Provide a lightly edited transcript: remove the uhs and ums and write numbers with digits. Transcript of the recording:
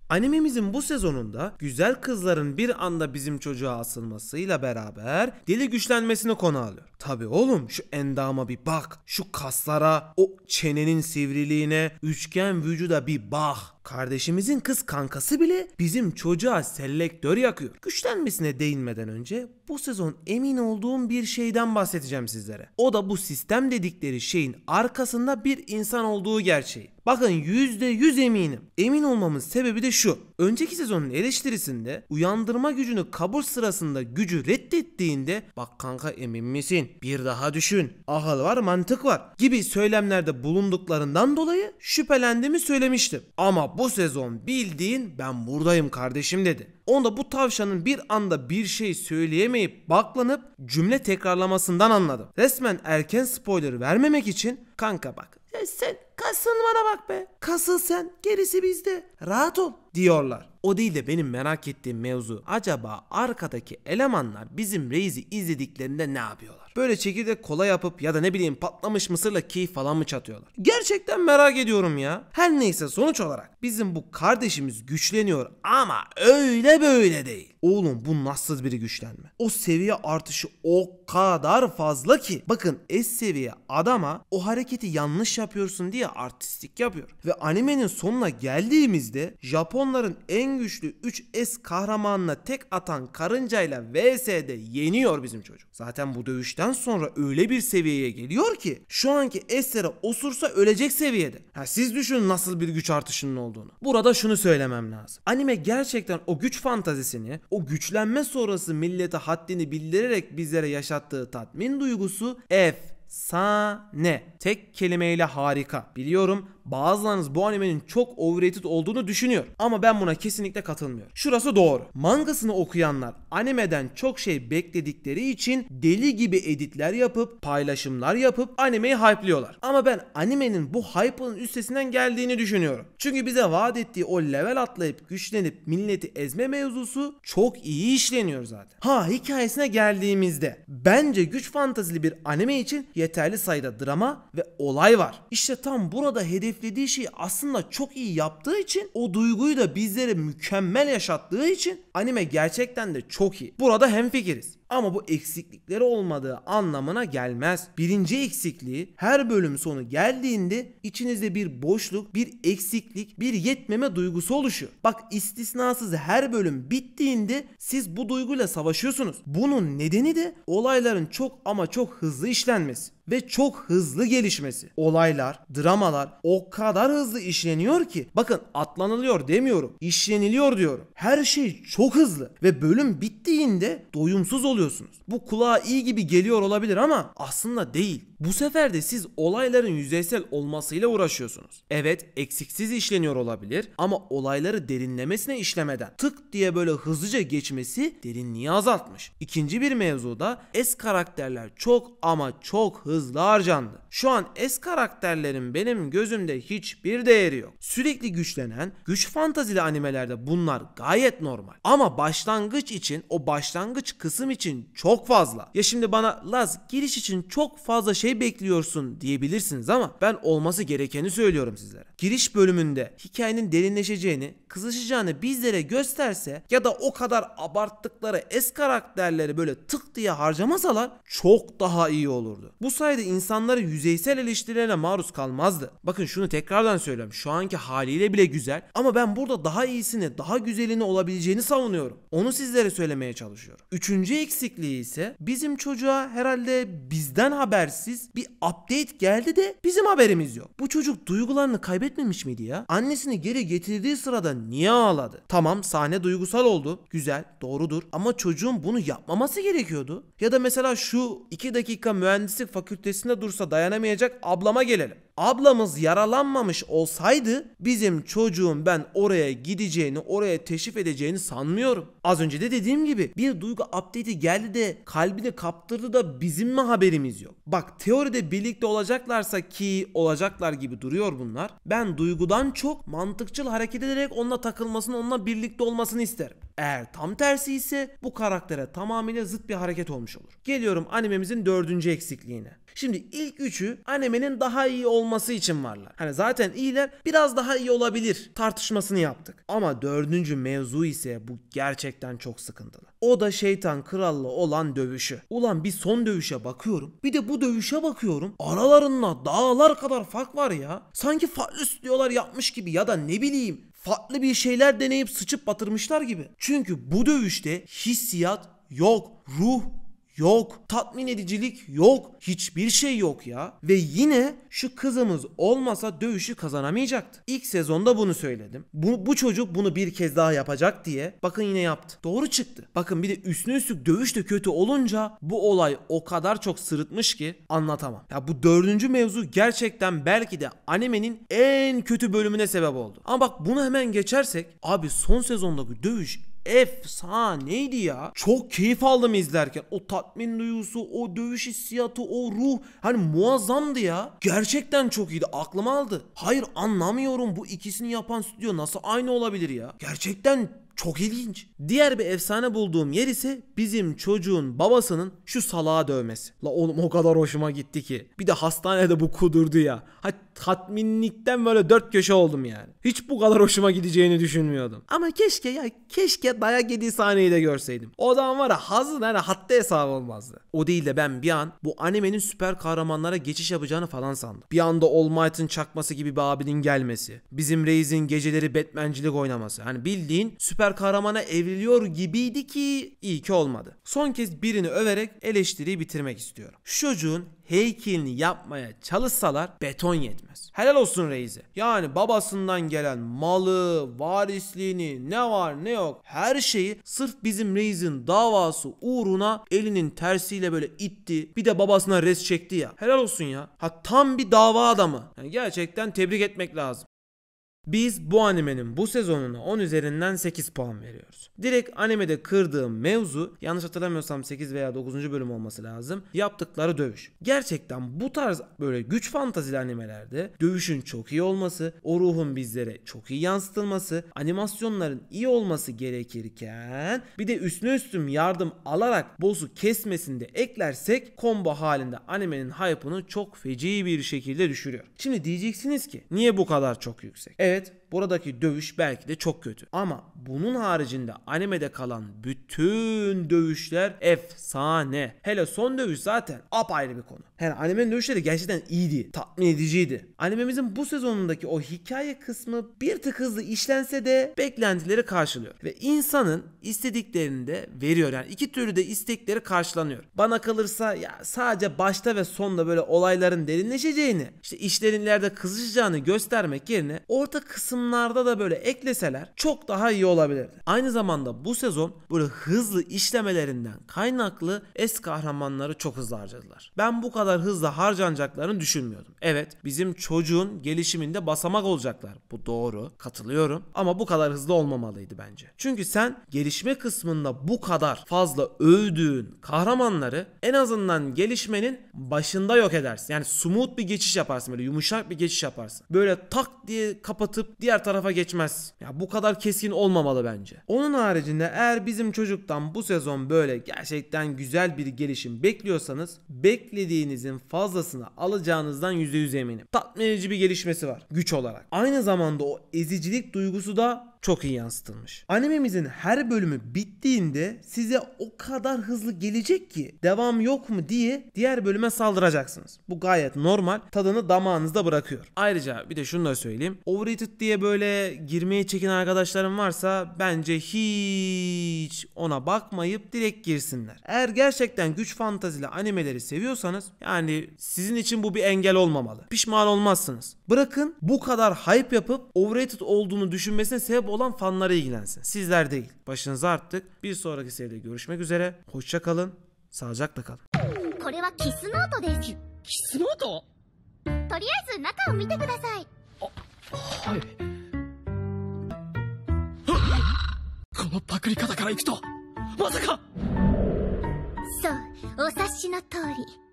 Animemizin bu sezonunda güzel kızların bir anda bizim çocuğa asılmasıyla beraber deli güçlenmesini konu alıyor. Tabi oğlum, şu endama bir bak, şu kaslara, o çenenin sivriliğine, üçgen vücuda bir bak. Kardeşimizin kız kankası bile bizim çocuğa selektör yakıyor. Güçlenmesine değinmeden önce bu sezon emin olduğum bir şeyden bahsedeceğim sizlere. O da bu sistem dedikleri şeyin arkasında bir insan olduğu gerçeği. Bakın %100 eminim. Emin olmamın sebebi de şu. Önceki sezonun eleştirisinde uyandırma gücünü kabul sırasında gücü reddettiğinde bak kanka emin misin? Bir daha düşün. Akıl var, mantık var gibi söylemlerde bulunduklarından dolayı şüphelendiğimi söylemiştim. Ama bu sezon bildiğin ben buradayım kardeşim dedi. Onda bu tavşanın bir anda bir şey söyleyemeyip baklanıp cümle tekrarlamasından anladım. Resmen erken spoiler vermemek için kanka bak sen kasın bana bak be. Kasıl sen, gerisi bizde. Rahat ol diyorlar. O değil de benim merak ettiğim mevzu, acaba arkadaki elemanlar bizim Reis'i izlediklerinde ne yapıyorlar? Böyle çekirdek kola yapıp ya da ne bileyim patlamış mısırla keyif falan mı çatıyorlar? Gerçekten merak ediyorum ya. Her neyse, sonuç olarak bizim bu kardeşimiz güçleniyor ama öyle böyle değil. Oğlum bu nasıl bir güçlenme? O seviye artışı o kadar fazla ki. Bakın S seviye adama o hareketi yanlış yapıyorsun diye artistlik yapıyor. Ve animenin sonuna geldiğimizde Japonların en güçlü 3S kahramanına tek atan karıncayla VS'de yeniyor bizim çocuk. Zaten bu dövüşten sonra öyle bir seviyeye geliyor ki şu anki S'lere osursa ölecek seviyede. Siz düşünün nasıl bir güç artışının olduğunu. Burada şunu söylemem lazım. Anime gerçekten o güç fantazisini, o güçlenme sonrası millete haddini bildirerek bizlere yaşattığı tatmin duygusu efsane. Tek kelimeyle harika. Biliyorum bazılarınız bu animenin çok overrated olduğunu düşünüyor. Ama ben buna kesinlikle katılmıyorum. Şurası doğru. Mangasını okuyanlar animeden çok şey bekledikleri için deli gibi editler yapıp, paylaşımlar yapıp animeyi hype'liyorlar. Ama ben animenin bu hype'ın üstesinden geldiğini düşünüyorum. Çünkü bize vaat ettiği o level atlayıp güçlenip milleti ezme mevzusu çok iyi işleniyor zaten. Hikayesine geldiğimizde bence güç fantazili bir anime için yeterli sayıda drama ve olay var. İşte tam burada hedeflediği şeyi aslında çok iyi yaptığı için, o duyguyu da bizlere mükemmel yaşattığı için anime gerçekten de çok iyi. Burada hemfikiriz. Ama bu eksiklikleri olmadığı anlamına gelmez. Birinci eksikliği, her bölüm sonu geldiğinde içinizde bir boşluk, bir eksiklik, bir yetmeme duygusu oluşuyor. Bak, istisnasız her bölüm bittiğinde siz bu duyguyla savaşıyorsunuz. Bunun nedeni de olayların çok ama çok hızlı işlenmesi ve çok hızlı gelişmesi. Olaylar, dramalar o kadar hızlı işleniyor ki, bakın atlanılıyor demiyorum, işleniliyor diyorum. Her şey çok hızlı ve bölüm bittiğinde doyumsuz oluyorsunuz. Bu kulağa iyi gibi geliyor olabilir ama aslında değil. Bu sefer de siz olayların yüzeysel olmasıyla uğraşıyorsunuz. Evet, eksiksiz işleniyor olabilir ama olayları derinlemesine işlemeden tık diye böyle hızlıca geçmesi derinliği azaltmış. İkinci bir mevzuda S karakterler çok ama çok hızlı harcandı. Şu an S karakterlerin benim gözümde hiçbir değeri yok. Sürekli güçlenen, güç fantazili animelerde bunlar gayet normal. Ama başlangıç için, o başlangıç kısım için çok fazla. Ya şimdi bana Laz giriş için çok fazla şey bekliyorsun diyebilirsiniz ama ben olması gerekeni söylüyorum sizlere. Giriş bölümünde hikayenin derinleşeceğini, kızışacağını bizlere gösterse ya da o kadar abarttıkları S karakterleri böyle tık diye harcamasalar çok daha iyi olurdu. Bu sayede insanları yüzeysel eleştirilerine maruz kalmazdı. Bakın şunu tekrardan söylüyorum. Şu anki haliyle bile güzel ama ben burada daha iyisini, daha güzelini olabileceğini savunuyorum. Onu sizlere söylemeye çalışıyorum. Üçüncü eksikliği ise bizim çocuğa herhalde bizden habersiz bir update geldi de bizim haberimiz yok. Bu çocuk duygularını kaybetmemiş miydi ya? Annesini geri getirdiği sırada niye ağladı? Tamam, sahne duygusal oldu. Güzel, doğrudur. Ama çocuğun bunu yapmaması gerekiyordu. Ya da mesela şu 2 dakika mühendislik fakültesinde dursa dayanamayacak ablama gelelim. Ablamız yaralanmamış olsaydı bizim çocuğun ben oraya gideceğini, oraya teşrif edeceğini sanmıyorum. Az önce de dediğim gibi bir duygu update'i geldi de kalbini kaptırdı da bizim mi haberimiz yok? Bak, teoride birlikte olacaklarsa, ki olacaklar gibi duruyor bunlar, ben duygudan çok mantıkçıl hareket ederek onunla takılmasını, onunla birlikte olmasını isterim. Eğer tam tersi ise bu karaktere tamamıyla zıt bir hareket olmuş olur. Geliyorum animemizin 4. eksikliğine. Şimdi ilk üçü animenin daha iyi olması için varlar. Hani zaten iyiler, biraz daha iyi olabilir tartışmasını yaptık. Ama dördüncü mevzu ise bu gerçekten çok sıkıntılı. O da Şeytan Kral'la olan dövüşü. Ulan bir son dövüşe bakıyorum, bir de bu dövüşe bakıyorum. Aralarında dağlar kadar fark var ya. Sanki farklı stüdyolar yapmış gibi ya da ne bileyim farklı bir şeyler deneyip sıçıp batırmışlar gibi. Çünkü bu dövüşte hissiyat yok, ruh yok, tatmin edicilik yok, hiçbir şey yok ya. Ve yine şu kızımız olmasa dövüşü kazanamayacaktı. İlk sezonda bunu söyledim. Bu çocuk bunu bir kez daha yapacak diye bakın yine yaptı. Doğru çıktı. Bakın bir de üstüne üstlük dövüş de kötü olunca bu olay o kadar çok sırıtmış ki anlatamam. Ya bu dördüncü mevzu gerçekten belki de animenin en kötü bölümüne sebep oldu. Ama bak bunu hemen geçersek abi son sezondaki dövüş efsaneydi ya. Çok keyif aldım izlerken. O tatmin duygusu, o dövüş hissiyatı, o ruh. Hani muazzamdı ya. Gerçekten çok iyiydi. Aklım aldı. Hayır anlamıyorum, bu ikisini yapan stüdyo nasıl aynı olabilir ya. Gerçekten çok ilginç. Diğer bir efsane bulduğum yer ise bizim çocuğun babasının şu salağa dövmesi. La oğlum o kadar hoşuma gitti ki. Bir de hastanede bu kudurdu ya. Tatminlikten böyle dört köşe oldum yani. Hiç bu kadar hoşuma gideceğini düşünmüyordum. Ama keşke dayak yediği sahneyi de görseydim. O zaman var ya hazın hani hatta hesabı olmazdı. O değil de ben bir an bu animenin süper kahramanlara geçiş yapacağını falan sandım. Bir anda All Might'ın çakması gibi bir abinin gelmesi. Bizim Reis'in geceleri Batman'cilik oynaması. Hani bildiğin süper kahramana evriliyor gibiydi ki iyi ki olmadı. Son kez birini överek eleştiriyi bitirmek istiyorum. Şu çocuğun heykelini yapmaya çalışsalar beton yetmez. Helal olsun Reis'e. Yani babasından gelen malı, varisliğini, ne var ne yok her şeyi sırf bizim Reis'in davası uğruna elinin tersiyle böyle itti. Bir de babasına res çekti ya. Helal olsun ya. Tam bir dava adamı. Yani gerçekten tebrik etmek lazım. Biz bu animenin bu sezonuna 10 üzerinden 8 puan veriyoruz. Direkt animede kırdığım mevzu, yanlış hatırlamıyorsam 8 veya 9. bölüm olması lazım, yaptıkları dövüş. Gerçekten bu tarz böyle güç fantazili animelerde dövüşün çok iyi olması, o ruhun bizlere çok iyi yansıtılması, animasyonların iyi olması gerekirken bir de üstüne üstüm yardım alarak boss'u kesmesini de eklersek combo halinde animenin hype'ını çok feci bir şekilde düşürüyor. Şimdi diyeceksiniz ki niye bu kadar çok yüksek? Evet, buradaki dövüş belki de çok kötü. Ama bunun haricinde animede kalan bütün dövüşler efsane. Hele son dövüş zaten apayrı bir konu. Yani animenin dövüşleri gerçekten iyiydi. Tatmin ediciydi. Animemizin bu sezonundaki o hikaye kısmı bir tık hızlı işlense de beklentileri karşılıyor. Ve insanın istediklerini de veriyor. Yani iki türlü de istekleri karşılanıyor. Bana kalırsa ya sadece başta ve sonda böyle olayların derinleşeceğini, işte işlerin ileride kızışacağını göstermek yerine orta kısımlarda da böyle ekleseler çok daha iyi olabilirdi. Aynı zamanda bu sezon böyle hızlı işlemelerinden kaynaklı es kahramanları çok hızlı harcadılar. Ben bu kadar hızlı harcanacaklarını düşünmüyordum. Evet, bizim çocuğun gelişiminde basamak olacaklar. Bu doğru, katılıyorum. Ama bu kadar hızlı olmamalıydı bence. Çünkü sen gelişme kısmında bu kadar fazla övdüğün kahramanları en azından gelişmenin başında yok edersin. Yani smooth bir geçiş yaparsın, böyle yumuşak bir geçiş yaparsın. Böyle tak diye kapatıp diğer tarafa geçmez. Ya bu kadar keskin olmamalı bence. Onun haricinde eğer bizim çocuktan bu sezon böyle gerçekten güzel bir gelişim bekliyorsanız beklediğinizin fazlasını alacağınızdan %100 eminim. Tatmin edici bir gelişmesi var güç olarak. Aynı zamanda o ezicilik duygusu da çok iyi yansıtılmış. Animemizin her bölümü bittiğinde size o kadar hızlı gelecek ki devam yok mu diye diğer bölüme saldıracaksınız. Bu gayet normal, tadını damağınızda bırakıyor. Ayrıca bir de şunu da söyleyeyim. Overrated diye böyle girmeye çekinen arkadaşlarım varsa bence hiç ona bakmayıp direkt girsinler. Eğer gerçekten güç fantazili animeleri seviyorsanız yani sizin için bu bir engel olmamalı. Pişman olmazsınız. Bırakın bu kadar hype yapıp overrated olduğunu düşünmesine sebep olan fanlara ilgilensin. Sizler değil. Başınızı arttık. Bir sonraki seride görüşmek üzere. Hoşça kalın. Sağlıcakla kalın. これはキスノートです。キスノート？とりあえず中を見てください。はい。このパクリ方からいくとまさか。そう、お察しの通り。